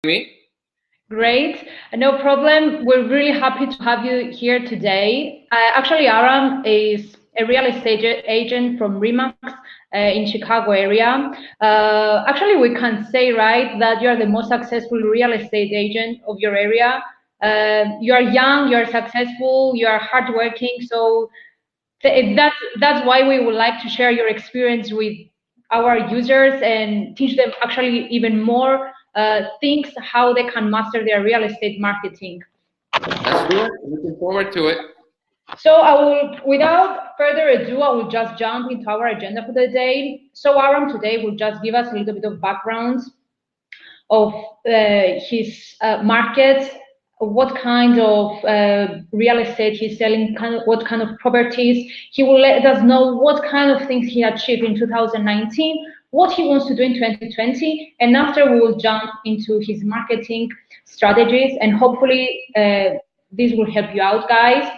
me? Great, no problem. We're really happy to have you here today. Actually, Aram is a real estate agent from Remax in Chicago area. Actually, we can say, right, that you are the most successful real estate agent of your area. You are young, you are successful, you are hardworking. So that's why we would like to share your experience with our users and teach them actually even more things how they can master their real estate marketing. Let's do it. Looking forward to it. So I will, without further ado, I will just jump into our agenda for the day. So Aram today will just give us a little bit of background of his market, what kind of real estate he's selling, what kind of properties. He will let us know what kind of things he achieved in 2019, what he wants to do in 2020, and after we will jump into his marketing strategies, and hopefully this will help you out, guys.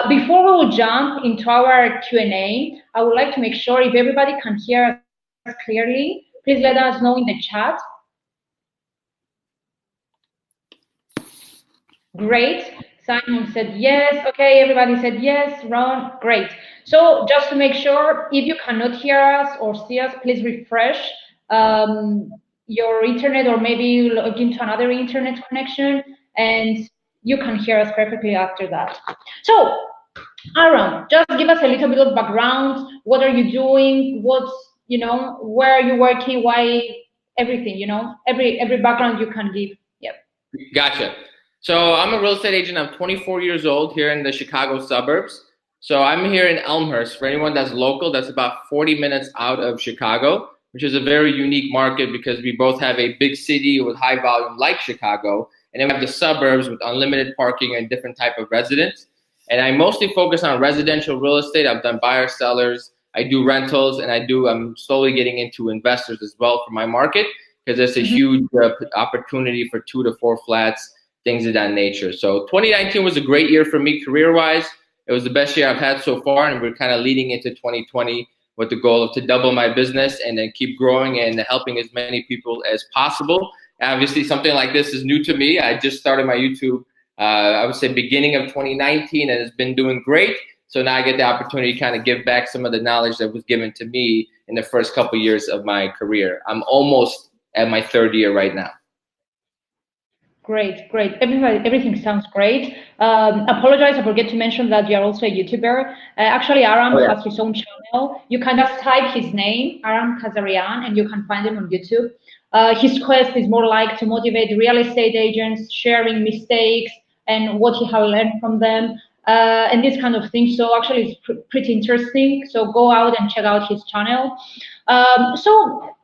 Before we will jump into our Q&A, I would like to make sure if everybody can hear us clearly, please let us know in the chat. Great. Simon said yes. Okay, everybody said yes. Ron, great. So just to make sure, if you cannot hear us or see us, please refresh your internet or maybe log into another internet connection and you can hear us perfectly after that. So, Aaron, just give us a little bit of background. What are you doing? What's, where are you working? Why? Everything, every background you can give. Yep. Gotcha. So I'm a real estate agent. I'm 24 years old here in the Chicago suburbs. So I'm here in Elmhurst. For anyone that's local, that's about 40 minutes out of Chicago, which is a very unique market because we both have a big city with high volume like Chicago, and then we have the suburbs with unlimited parking and different type of residents. And I mostly focus on residential real estate. I've done buyer sellers, I do rentals, and I'm slowly getting into investors as well for my market because it's a huge opportunity for 2 to 4 flats, things of that nature. So 2019 was a great year for me career-wise. It was the best year I've had so far, and we're kind of leading into 2020 with the goal of to double my business and then keep growing and helping as many people as possible. Obviously, something like this is new to me. I just started my YouTube, I would say beginning of 2019, and it's been doing great. So now I get the opportunity to kind of give back some of the knowledge that was given to me in the first couple of years of my career. I'm almost at my third year right now. Great, great. Everything sounds great. Apologize, I forget to mention that you are also a YouTuber. Actually, Aram has his own channel. You can just type his name, Aram Ghazaryan, and you can find him on YouTube. His quest is more like to motivate real estate agents, sharing mistakes and what he has learned from them, and this kind of thing. So actually, it's pretty interesting. So go out and check out his channel. So.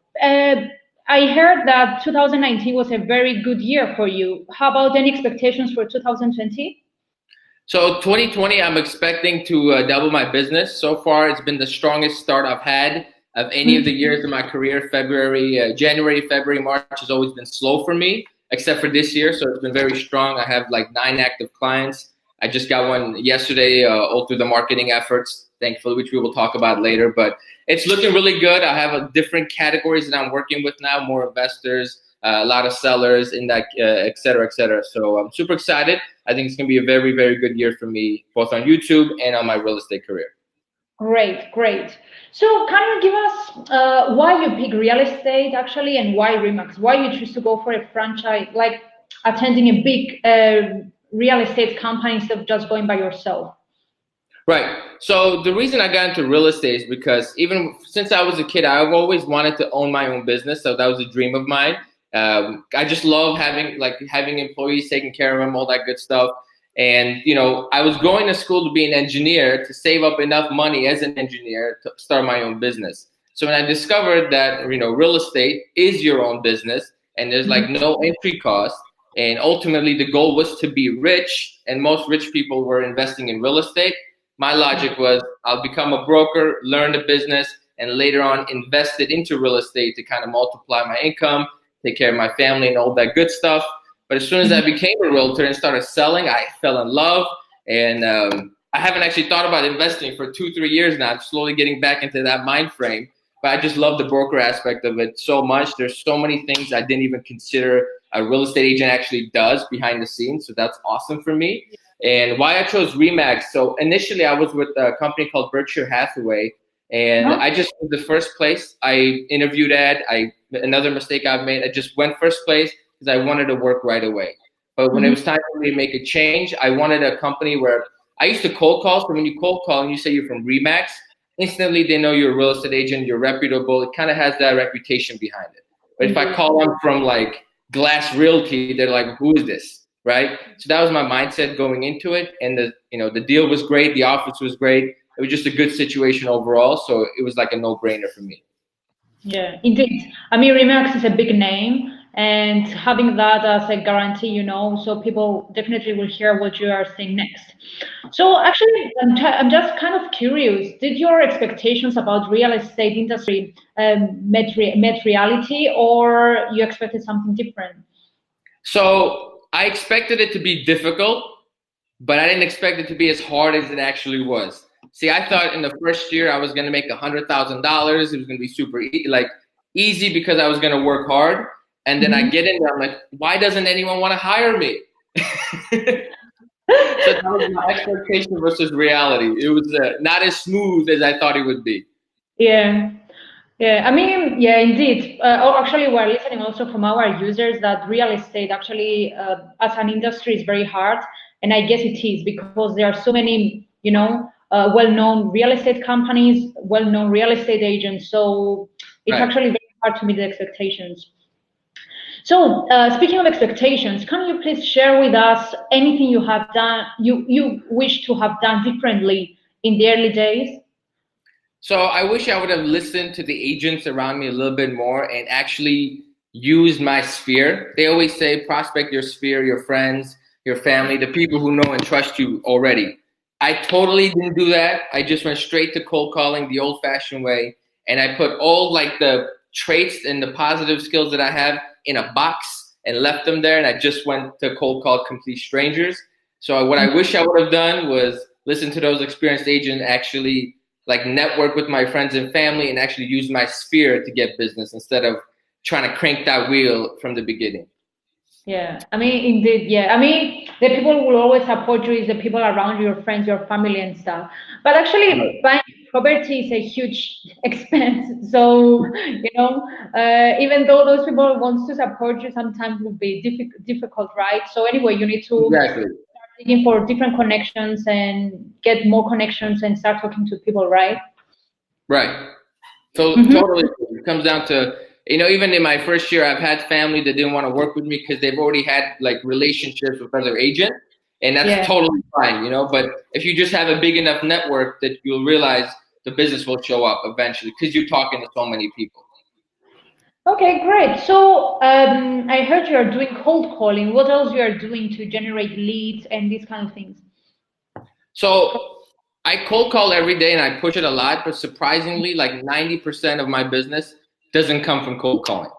I heard that 2019 was a very good year for you. How about any expectations for 2020? So 2020, I'm expecting to double my business. So far, it's been the strongest start I've had of any of the years in my career. January, February, March has always been slow for me, except for this year. So it's been very strong. I have like 9 active clients. I just got one yesterday, all through the marketing efforts, thankfully, which we will talk about later. But it's looking really good. I have different categories that I'm working with now, more investors, a lot of sellers in that, et cetera, et cetera. So I'm super excited. I think it's going to be a very, very good year for me, both on YouTube and on my real estate career. Great, great. So can you give us why you pick real estate actually and why Remax? Why you choose to go for a franchise, like attending a big real estate company instead of just going by yourself? Right. So the reason I got into real estate is because even since I was a kid, I've always wanted to own my own business. So that was a dream of mine. I just love having employees, taking care of them, all that good stuff. And I was going to school to be an engineer to save up enough money as an engineer to start my own business. So when I discovered that real estate is your own business and there's like no entry cost, and ultimately the goal was to be rich, and most rich people were investing in real estate. My logic was I'll become a broker, learn the business, and later on invest it into real estate to kind of multiply my income, take care of my family and all that good stuff. But as soon as I became a realtor and started selling, I fell in love. And I haven't actually thought about investing for 2-3 years now. I'm slowly getting back into that mind frame. but I just love the broker aspect of it so much. There's so many things I didn't even consider a real estate agent actually does behind the scenes. So that's awesome for me. And why I chose Remag. So initially I was with a company called Berkshire Hathaway, and I just was the first place I interviewed at. Another mistake I've made, I just went first place because I wanted to work right away. But when it was time for me to make a change, I wanted a company where I used to cold call. So when you cold call and you say you're from Remax, instantly they know you're a real estate agent, you're reputable. It kind of has that reputation behind it. But if I call them from like Glass Realty, they're like, who is this? Right? So that was my mindset going into it. And the deal was great. The office was great. It was just a good situation overall. So it was like a no-brainer for me. Yeah, indeed. I mean, Remax is a big name, and having that as a guarantee, so people definitely will hear what you are saying next. So actually, I'm just kind of curious. Did your expectations about real estate industry met reality, or you expected something different? So I expected it to be difficult, but I didn't expect it to be as hard as it actually was. See, I thought in the first year I was going to make $100,000. It was going to be super easy because I was going to work hard. And then I get in there, I'm like, why doesn't anyone want to hire me? So that was my expectation versus reality. It was not as smooth as I thought it would be. Yeah. Yeah, I mean, yeah, indeed. Actually, we're listening also from our users that real estate actually, as an industry, is very hard, and I guess it is because there are so many, well-known real estate companies, well-known real estate agents. So it's actually very hard to meet the expectations. So, speaking of expectations, can you please share with us anything you have done, you wish to have done differently in the early days? So I wish I would have listened to the agents around me a little bit more and actually used my sphere. They always say prospect your sphere, your friends, your family, the people who know and trust you already. I totally didn't do that. I just went straight to cold calling the old fashioned way. And I put all like the traits and the positive skills that I have in a box and left them there. And I just went to cold call complete strangers. So what I wish I would have done was listen to those experienced agents, actually like network with my friends and family and actually use my sphere to get business instead of trying to crank that wheel from the beginning. Yeah, I mean, indeed, yeah. I mean, the people who will always support you is the people around you, your friends, your family, and stuff. But actually, buying property is a huge expense. So, even though those people want to support you, sometimes will be difficult, right? So anyway, you need to Exactly. start looking for different connections and get more connections and start talking to people, right? Right. So totally, it comes down to, even in my first year, I've had family that didn't want to work with me because they've already had like relationships with other agents, and that's totally fine, But if you just have a big enough network, that you'll realize the business will show up eventually because you're talking to so many people. Okay, great. So I heard you are doing cold calling. What else you are doing to generate leads and these kind of things? So I cold call every day and I push it a lot, but surprisingly, like 90% of my business doesn't come from cold calling.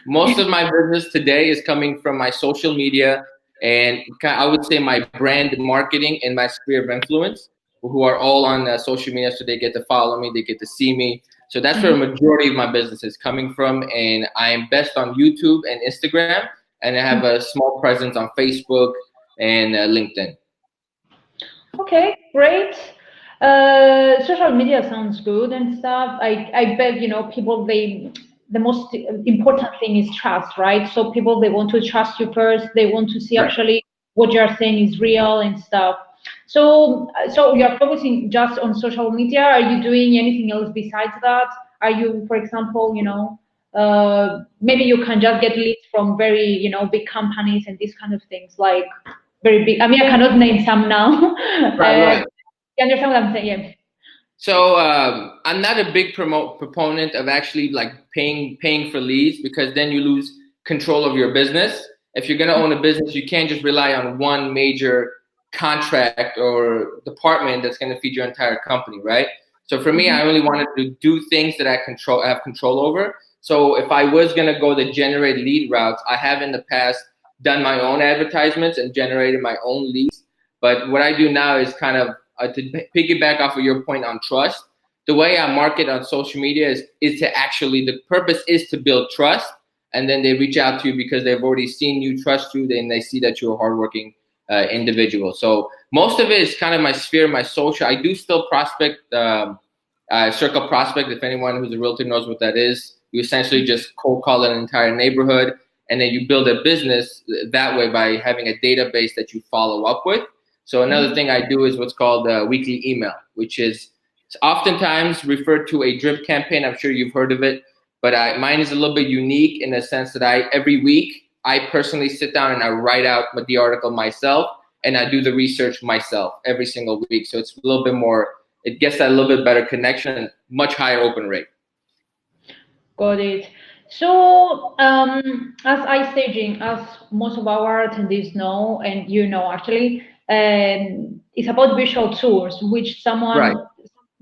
Most of my business today is coming from my social media and I would say my brand marketing and my sphere of influence, who are all on social media, so they get to follow me, they get to see me. So that's where a majority of my business is coming from, and I am best on YouTube and Instagram, and I have a small presence on Facebook and LinkedIn. Okay, great. Social media sounds good and stuff. I bet, people, the most important thing is trust, right? So people, they want to trust you first. They want to see actually what you're saying is real and stuff. So you're focusing just on social media. Are you doing anything else besides that? Are you, for example, maybe you can just get leads from very, big companies and these kind of things, like very big. I mean, I cannot name some now. Right. You understand what I'm saying? Yeah. So I'm not a big proponent of actually like paying for leads, because then you lose control of your business. If you're gonna own a business, you can't just rely on one major contract or department that's gonna feed your entire company, right? So for me, I only wanted to do things that I have control over. So if I was gonna go the generate lead routes, I have in the past done my own advertisements and generated my own leads. But what I do now is kind of to piggyback off of your point on trust. the way I market on social media is to actually, the purpose is to build trust, and then they reach out to you because they've already seen you, trust you, then they see that you're a hardworking individual. So most of it is kind of my sphere, my social. I do still prospect, circle prospect. If anyone who's a realtor knows what that is, you essentially just cold call an entire neighborhood, and then you build a business that way by having a database that you follow up with. So another thing I do is what's called a weekly email, which is oftentimes referred to a drip campaign. I'm sure you've heard of it, but mine is a little bit unique in the sense that every week I personally sit down and I write out the article myself, and I do the research myself every single week. So it's a little bit more, it gets that a little bit better connection and much higher open rate. Got it. So, as iStaging, as most of our attendees know, and you know actually, it's about visual tours, which someone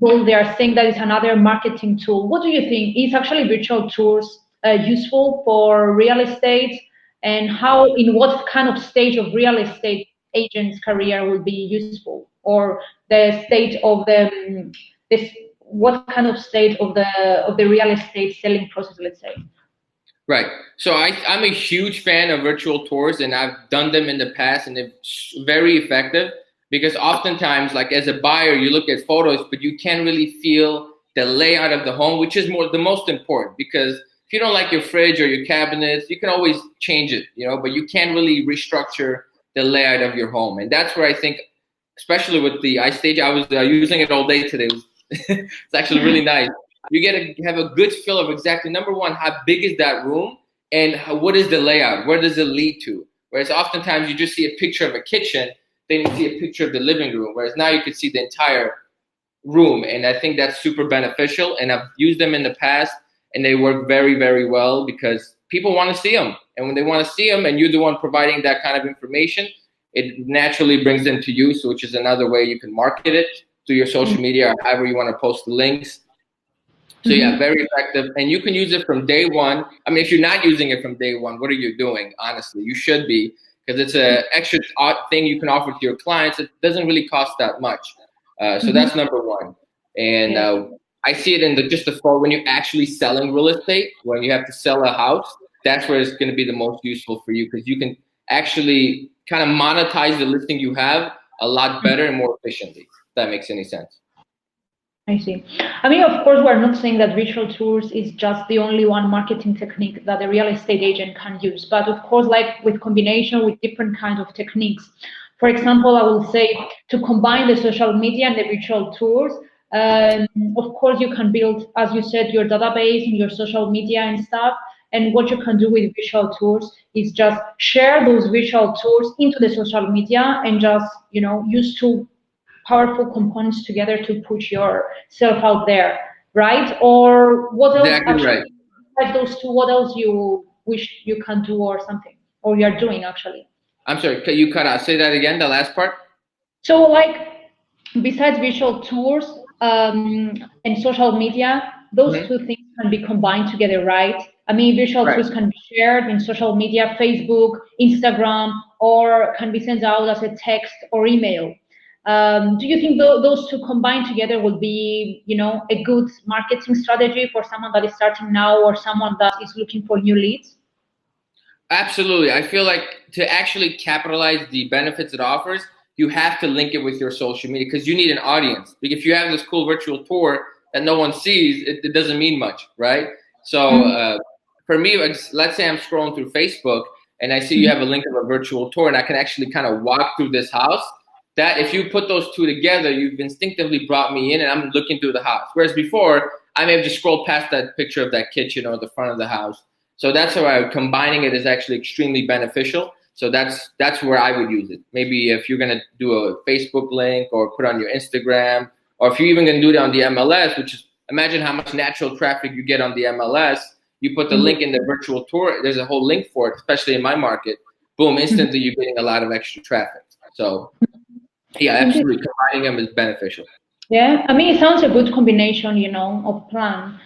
told they are saying that it's another marketing tool. What do you think? Is actually virtual tours useful for real estate, and how, in what kind of stage of real estate agent's career will be useful, or the state of this? What kind of state of the real estate selling process, let's say? Right. So I'm a huge fan of virtual tours, and I've done them in the past, and they're very effective because oftentimes, like as a buyer, you look at photos, but you can't really feel the layout of the home, which is the most important, because if you don't like your fridge or your cabinets, you can always change it, but you can't really restructure the layout of your home. And that's where I think, especially with the iStage, I was using it all day today. It's actually really nice. You get to have a good feel of exactly, number one, how big is that room, and what is the layout? Where does it lead to? Whereas oftentimes you just see a picture of a kitchen, then you see a picture of the living room, whereas now you can see the entire room. And I think that's super beneficial. And I've used them in the past, and they work very, very well because people want to see them. And when they want to see them and you're the one providing that kind of information, it naturally brings them to you, so which is another way you can market it through your social media or however you want to post the links. So yeah, very effective. And you can use it from day one. I mean, if you're not using it from day one, what are you doing? Honestly, you should be, because it's an extra thing you can offer to your clients. It doesn't really cost that much. So that's number one. And I see it in just the fall when you're actually selling real estate, when you have to sell a house, that's where it's going to be the most useful for you, because you can actually kind of monetize the listing you have a lot better and more efficiently, if that makes any sense. I see. I mean, of course, we're not saying that virtual tours is just the only one marketing technique that a real estate agent can use, but of course, like with combination with different kinds of techniques. For example, I will say to combine the social media and the virtual tours. Of course, you can build, as you said, your database and your social media and stuff. And what you can do with visual tours is just share those visual tours into the social media and just, use two powerful components together to push yourself out there, right? Or what else? Exactly actually, right. Like those two, what else you wish you can do or something, or you're doing actually? I'm sorry, can you cut out? Say that again, the last part? So like, besides visual tours and social media, those two things can be combined together, right? I mean, visual tools can be shared in social media, Facebook, Instagram, or can be sent out as a text or email. Do you think those two combined together would be, a good marketing strategy for someone that is starting now or someone that is looking for new leads? Absolutely. I feel like to actually capitalize the benefits it offers, you have to link it with your social media, because you need an audience. Like if you have this cool virtual tour that no one sees, it doesn't mean much, right? So for me, let's say I'm scrolling through Facebook and I see you have a link of a virtual tour, and I can actually kind of walk through this house. That if you put those two together, you've instinctively brought me in and I'm looking through the house. Whereas before, I may have just scrolled past that picture of that kitchen or the front of the house. So that's why combining it is actually extremely beneficial. So that's where I would use it. Maybe if you're going to do a Facebook link or put on your Instagram, or if you're even going to do it on the MLS, which is, imagine how much natural traffic you get on the MLS. You put the link in the virtual tour, there's a whole link for it, especially in my market. Boom, instantly you're getting a lot of extra traffic. So yeah, absolutely. Combining them is beneficial. Yeah, I mean, it sounds a good combination, of plan.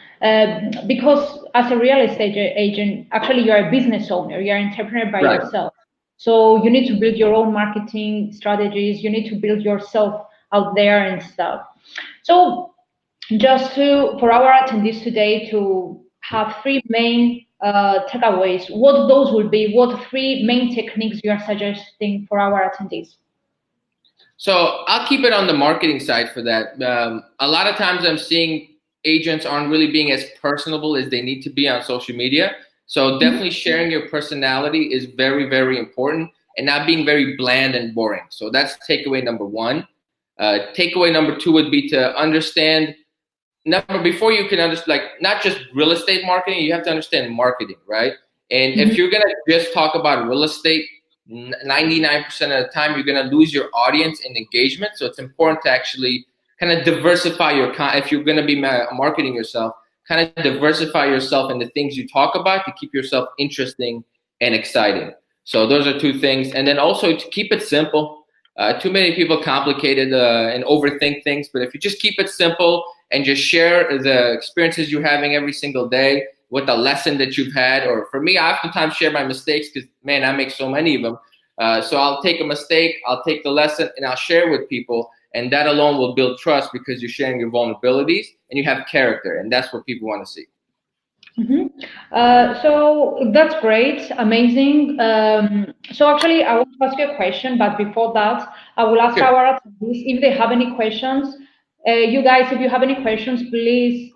Because as a real estate agent, actually, you're a business owner, you're an entrepreneur by yourself. So you need to build your own marketing strategies. You need to build yourself out there and stuff. So just for our attendees today to have three main takeaways. What those will be? What three main techniques you are suggesting for our attendees? So I'll keep it on the marketing side for that. A lot of times I'm seeing agents aren't really being as personable as they need to be on social media. So definitely sharing your personality is very, very important, and not being very bland and boring. So that's takeaway number one. Takeaway number two would be to understand before you can understand, like, not just real estate marketing, you have to understand marketing, right? And if you're gonna just talk about real estate, 99% of the time you're gonna lose your audience and engagement. So it's important to actually kind of diversify your if you're gonna be marketing yourself, kind of diversify yourself in the things you talk about to keep yourself interesting and exciting. So those are two things, and then also to keep it simple. Too many people complicate it and overthink things, but if you just keep it simple and just share the experiences you're having every single day with a lesson that you've had. Or for me, I oftentimes share my mistakes because, man, I make so many of them. So I'll take a mistake, I'll take the lesson, and I'll share with people. And that alone will build trust because you're sharing your vulnerabilities and you have character. And that's what people want to see. So that's great, amazing. So actually, I want to ask you a question, but before that, I will ask our attendees if they have any questions. You guys, if you have any questions, please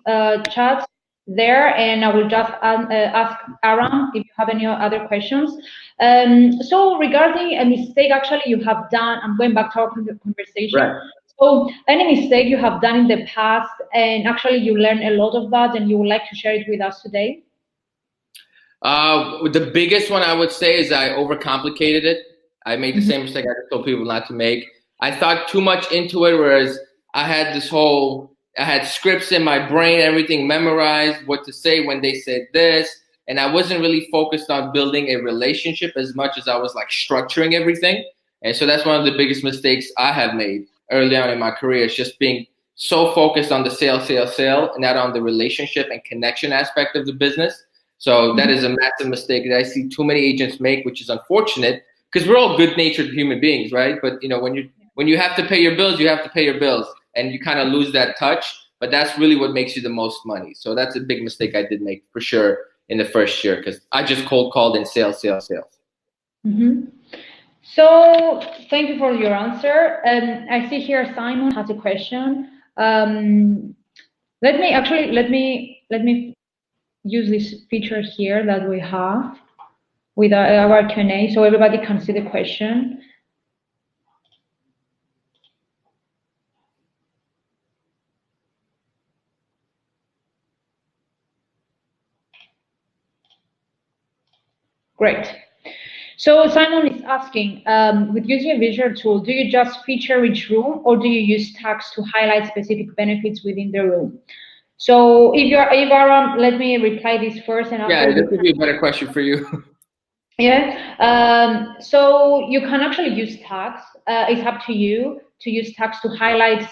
chat there, and I will just ask Aram if you have any other questions. So regarding a mistake, actually, you have done, I'm going back to our conversation. Right. So any mistake you have done in the past, and actually you learned a lot of that, and you would like to share it with us today? The biggest one I would say is I overcomplicated it. I made the same mistake I told people not to make. I thought too much into it, whereas I had scripts in my brain, everything memorized, what to say when they said this, and I wasn't really focused on building a relationship as much as I was like structuring everything. And so that's one of the biggest mistakes I have made early on in my career, is just being so focused on the sale, and not on the relationship and connection aspect of the business. So that is a massive mistake that I see too many agents make, which is unfortunate because we're all good-natured human beings, right? But when you have to pay your bills, you have to pay your bills, and you kind of lose that touch. But that's really what makes you the most money. So that's a big mistake I did make for sure in the first year, because I just cold called in sales. So thank you for your answer. I see here Simon has a question. Let me use this feature here that we have with our Q&A, so everybody can see the question. Great. So Simon is asking, with using a visual tool, do you just feature each room, or do you use tags to highlight specific benefits within the room? So if Aram, let me reply this first, and after This would be a better question for you. Yeah. So you can actually use tags. It's up to you to use tags to highlight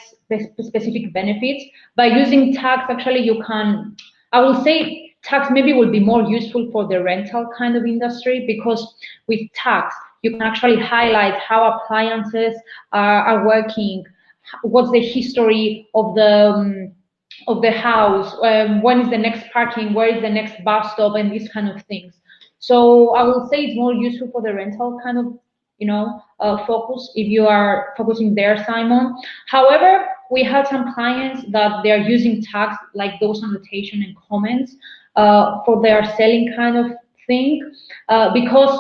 specific benefits. By using tags, actually, you can. I will say tags maybe will be more useful for the rental kind of industry, because with tags you can actually highlight how appliances are working, what's the history of the house, when is the next parking, where is the next bus stop, and these kind of things. So I will say it's more useful for the rental kind of, focus, if you are focusing there, Simon. However, we had some clients that they are using tags like those annotation and comments for their selling kind of thing, because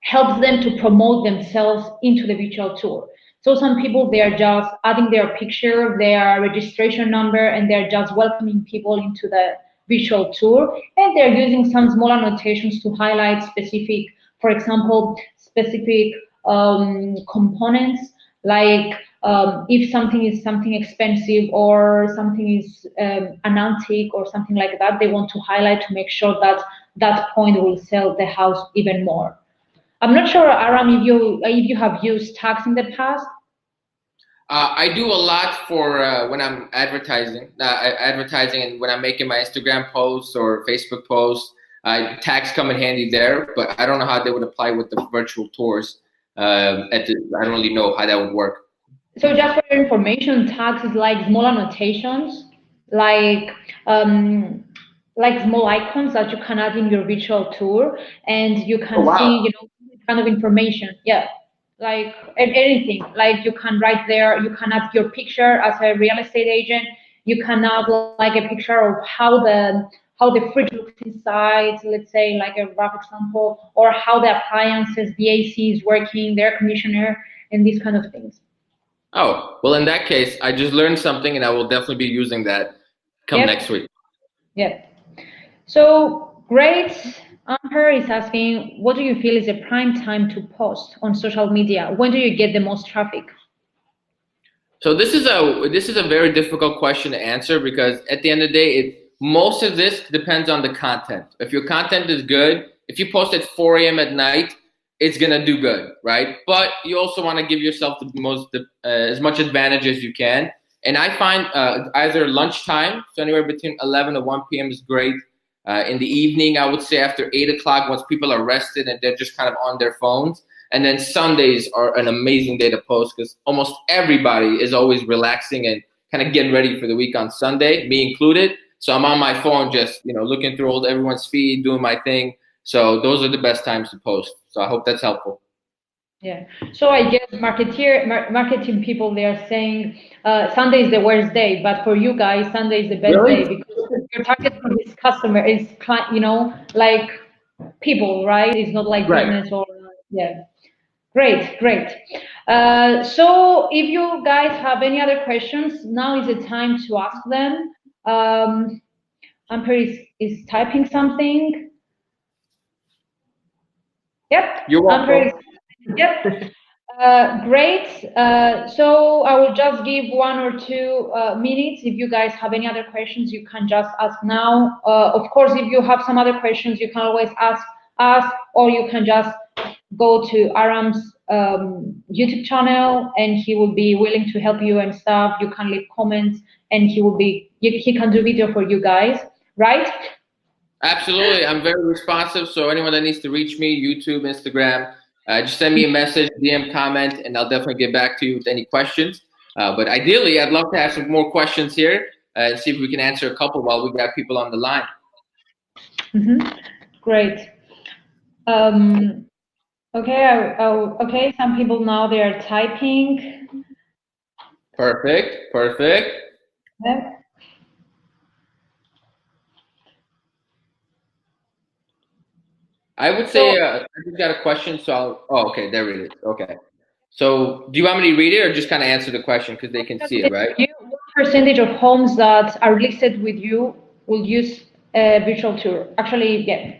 helps them to promote themselves into the virtual tour. So some people, they are just adding their picture, their registration number, and they're just welcoming people into the virtual tour. And they're using some small annotations to highlight specific, for example, specific components, like if something is something expensive, or something is an antique or something like that, they want to highlight to make sure that that point will sell the house even more. I'm not sure, Aram, if you have used tags in the past. I do a lot for when I'm advertising, and when I'm making my Instagram posts or Facebook posts. Tags come in handy there, but I don't know how they would apply with the virtual tours. I don't really know how that would work. So just for your information, tags is like small annotations like um, like small icons that you can add in your virtual tour, and you Oh, can see, wow. kind of information. Yeah, like anything. Like you can write there. You can add your picture as a real estate agent. You can add like a picture of how the fridge looks inside. Let's say like a rough example, or how the appliances, the AC is working, the air conditioner, and these kind of things. Oh, well, in that case, I just learned something and I will definitely be using that come next Yep. week. Yep. So great. Amber is asking, what do you feel is a prime time to post on social media? When do you get the most traffic? So this is a very difficult question to answer because at the end of the day, most of this depends on the content. If your content is good, if you post at 4 a.m. at night, it's gonna do good, right? But you also want to give yourself as much advantage as you can. And I find either lunchtime, so anywhere between 11 to 1 p.m. is great. In the evening, I would say after 8 o'clock, once people are rested and they're just kind of on their phones. And then Sundays are an amazing day to post because almost everybody is always relaxing and kind of getting ready for the week on Sunday, me included. So I'm on my phone just, looking through everyone's feed, doing my thing. So those are the best times to post. So I hope that's helpful. Yeah. So I guess marketing people, they are saying Sunday is the worst day, but for you guys, Sunday is the best day Really? because your target for this customer is, like people, right? It's not like Right. business or, yeah. Great, great. So if you guys have any other questions, now is the time to ask them. Amper is typing something. Yep, You're Amper is, welcome. yep. Great. So I will just give 1 or 2 minutes. If you guys have any other questions, you can just ask now. Of course, if you have some other questions, you can always ask us, or you can just go to Aram's YouTube channel, and he will be willing to help you and stuff. You can leave comments, and he can do video for you guys, right? Absolutely. I'm very responsive. So anyone that needs to reach me, YouTube, Instagram, just send me a message, DM, comment, and I'll definitely get back to you with any questions. But ideally, I'd love to have some more questions here and see if we can answer a couple while we got people on the line. Great. Okay, okay. Some people now they are typing. Perfect. Perfect. Yeah. I would say So, I just got a question. So okay, there it is. Okay. So do you want me to read it or just kind of answer the question because they can see it, right? what percentage of homes that are listed with you will use a virtual tour? Actually, yeah.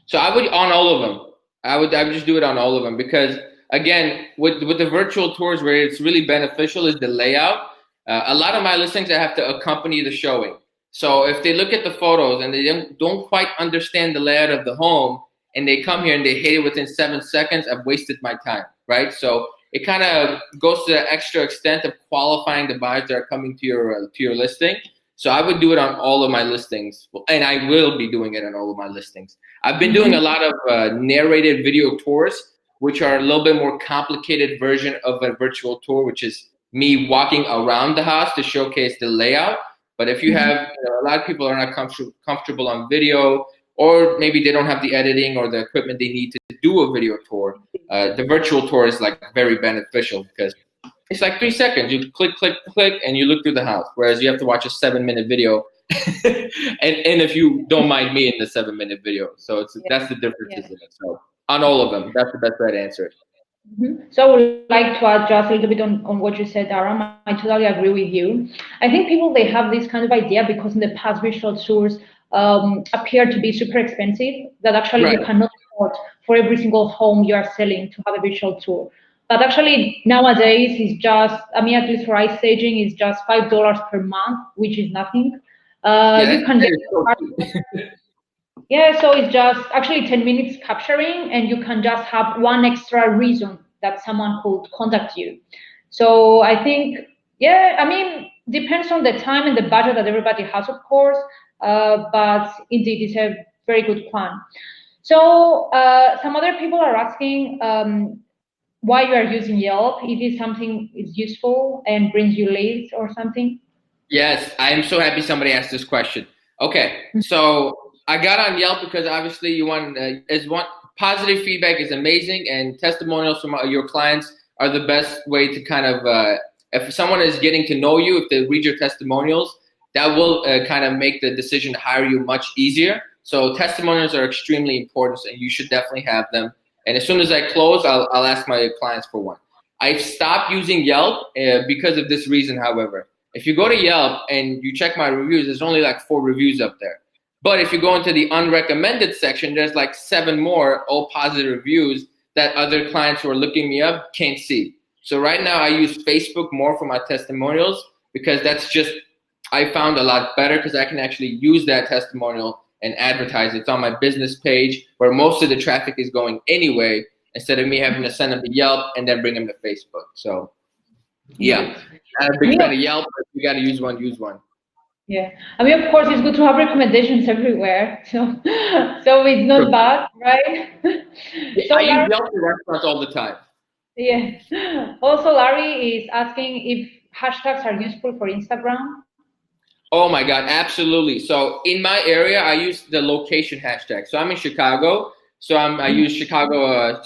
So I would on all of them. I would just do it on all of them because again, with the virtual tours where it's really beneficial is the layout. A lot of my listings I have to accompany the showing. So if they look at the photos and they don't quite understand the layout of the home and they come here and they hate it within 7 seconds, I've wasted my time, right? So it kind of goes to the extra extent of qualifying the buyers that are coming to your listing. So I would do it on all of my listings, and I will be doing it on all of my listings. I've been doing a lot of narrated video tours, which are a little bit more complicated version of a virtual tour, which is me walking around the house to showcase the layout. But if you have, a lot of people are not comfortable on video, or maybe they don't have the editing or the equipment they need to do a video tour. The virtual tour is like very beneficial because it's like 3 seconds. You click, click, click, and you look through the house. Whereas you have to watch a 7 minute video, and if you don't mind me in the 7 minute video, so that's the differences in it. So on all of them, that's the best way to answer it. So I would like to adjust a little bit on what you said, Aram. I totally agree with you. I think people, they have this kind of idea because in the past virtual tours appear to be super expensive, that actually Right. you cannot afford for every single home you are selling to have a virtual tour. But actually nowadays it's just, I mean, at least for iStaging, it's just $5 per month, which is nothing. Yeah, You can that get is so cheap. Yeah, so it's just actually 10 minutes capturing, and you can just have one extra reason that someone could contact you. So I think, yeah, I mean, depends on the time and the budget that everybody has, of course, but indeed, it's a very good plan. So some other people are asking why you are using Yelp. If it's something is useful and brings you leads or something. Yes, I am so happy somebody asked this question. Okay, so I got on Yelp because obviously you want positive feedback is amazing, and testimonials from your clients are the best way to kind of if someone is getting to know you, if they read your testimonials, that will kind of make the decision to hire you much easier. So testimonials are extremely important, and you should definitely have them. And as soon as I close, I'll ask my clients for one. I've stopped using Yelp because of this reason, however. If you go to Yelp and you check my reviews, there's only like 4 reviews up there. But if you go into the unrecommended section, there's like 7 more, all positive reviews that other clients who are looking me up can't see. So right now I use Facebook more for my testimonials because that's just, I found a lot better because I can actually use that testimonial and advertise. It's on my business page where most of the traffic is going anyway, instead of me having to send them to Yelp and then bring them to Facebook. So yeah, I'm a big fan of Yelp, but if you got to use one, use one. Yeah, I mean, of course, it's good to have recommendations everywhere, so it's not bad, right? Yeah, So I use Larry, Yelp for restaurants all the time. yeah. Also, Larry is asking if hashtags are useful for Instagram. Oh my God, absolutely. So in my area, I use the location hashtag. So I'm in Chicago. So I use Chicago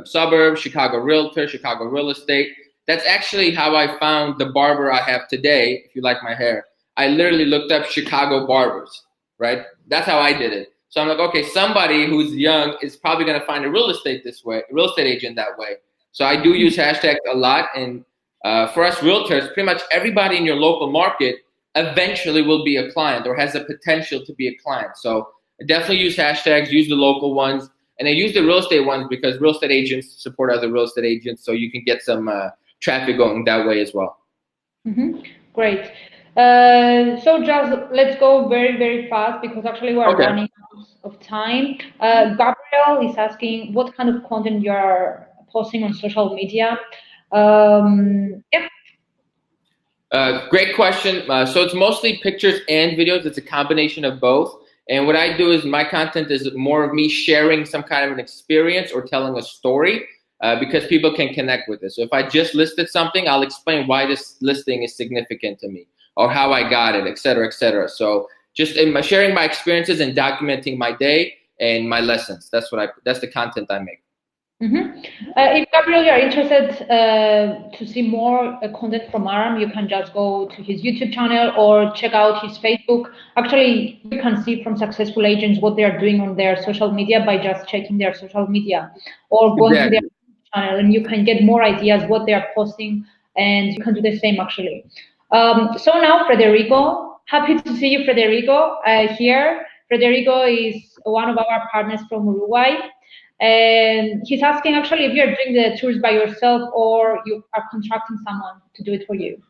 suburb, Chicago realtor, Chicago real estate. That's actually how I found the barber I have today, if you like my hair. I literally looked up Chicago barbers, right? That's how I did it. So I'm like, okay, somebody who's young is probably going to find a real estate this way, real estate agent that way. So I do use hashtags a lot. And for us realtors, pretty much everybody in your local market eventually will be a client or has the potential to be a client. So definitely use hashtags, use the local ones, and then use the real estate ones because real estate agents support other real estate agents, so you can get some traffic going that way as well. Great. So just let's go very, very fast because actually we're running out of time. Gabriel is asking what kind of content you are posting on social media. Yeah. Great question. So it's mostly pictures and videos. It's a combination of both. And what I do is my content is more of me sharing some kind of an experience or telling a story because people can connect with it. So if I just listed something, I'll explain why this listing is significant to me or how I got it, et cetera, et cetera. So just sharing my experiences and documenting my day and my lessons. That's the content I make. If Gabriel, you are interested to see more content from Aram, you can just go to his YouTube channel or check out his Facebook. Actually, you can see from successful agents what they are doing on their social media by just checking their social media or going to their YouTube channel, and you can get more ideas what they are posting, and you can do the same actually. So now, Federico, happy to see you, Federico, here. Federico is one of our partners from Uruguay. And he's asking actually if you're doing the tours by yourself or you are contracting someone to do it for you.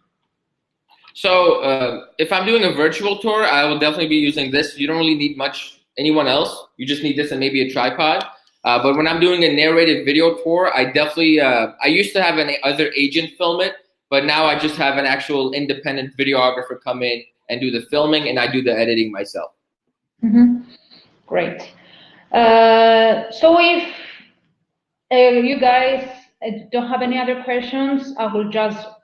So if I'm doing a virtual tour, I will definitely be using this. You don't really need anyone else. You just need this and maybe a tripod. But when I'm doing a narrated video tour, I definitely, I used to have an other agent film it, but now I just have an actual independent videographer come in and do the filming, and I do the editing myself. Great. So if you guys don't have any other questions,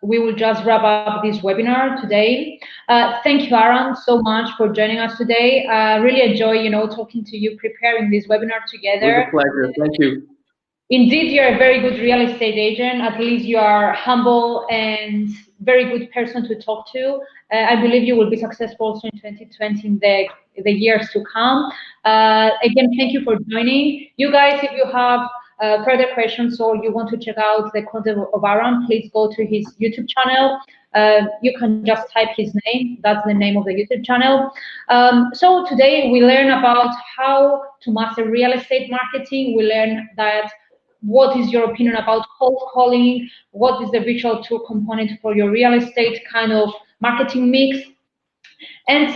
we will just wrap up this webinar today. Thank you, Aram, so much for joining us today. I really enjoy, talking to you, preparing this webinar together. It was a pleasure. Thank you. Indeed, you're a very good real estate agent. At least you are humble and very good person to talk to. I believe you will be successful also in 2020 in the years to come. Again, thank you for joining. You guys, if you have further questions or you want to check out the content of Aram, please go to his YouTube channel. You can just type his name. That's the name of the YouTube channel. So today we learn about how to master real estate marketing. We learn that what is your opinion about cold calling? What is the virtual tour component for your real estate kind of marketing mix? And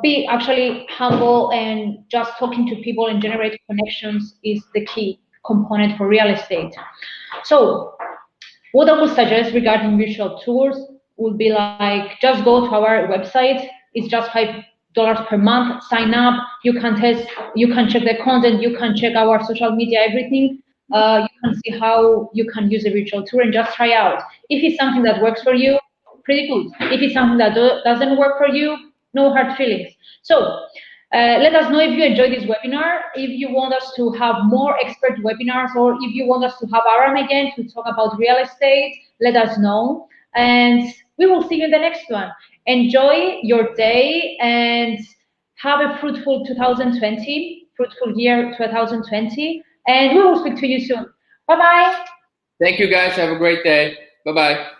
be actually humble and just talking to people and generate connections is the key component for real estate. So what I would suggest regarding virtual tours would be like, just go to our website. It's just $5 per month. Sign up. You can test. You can check the content. You can check our social media, everything. You can see how you can use a virtual tour and just try out. If it's something that works for you, pretty good. If it's something that doesn't work for you, no hard feelings. So let us know if you enjoyed this webinar, if you want us to have more expert webinars, or if you want us to have Aram again to talk about real estate, let us know. And we will see you in the next one. Enjoy your day and have a fruitful 2020, fruitful year 2020. And we will speak to you soon. Bye-bye. Thank you, guys. Have a great day. Bye-bye.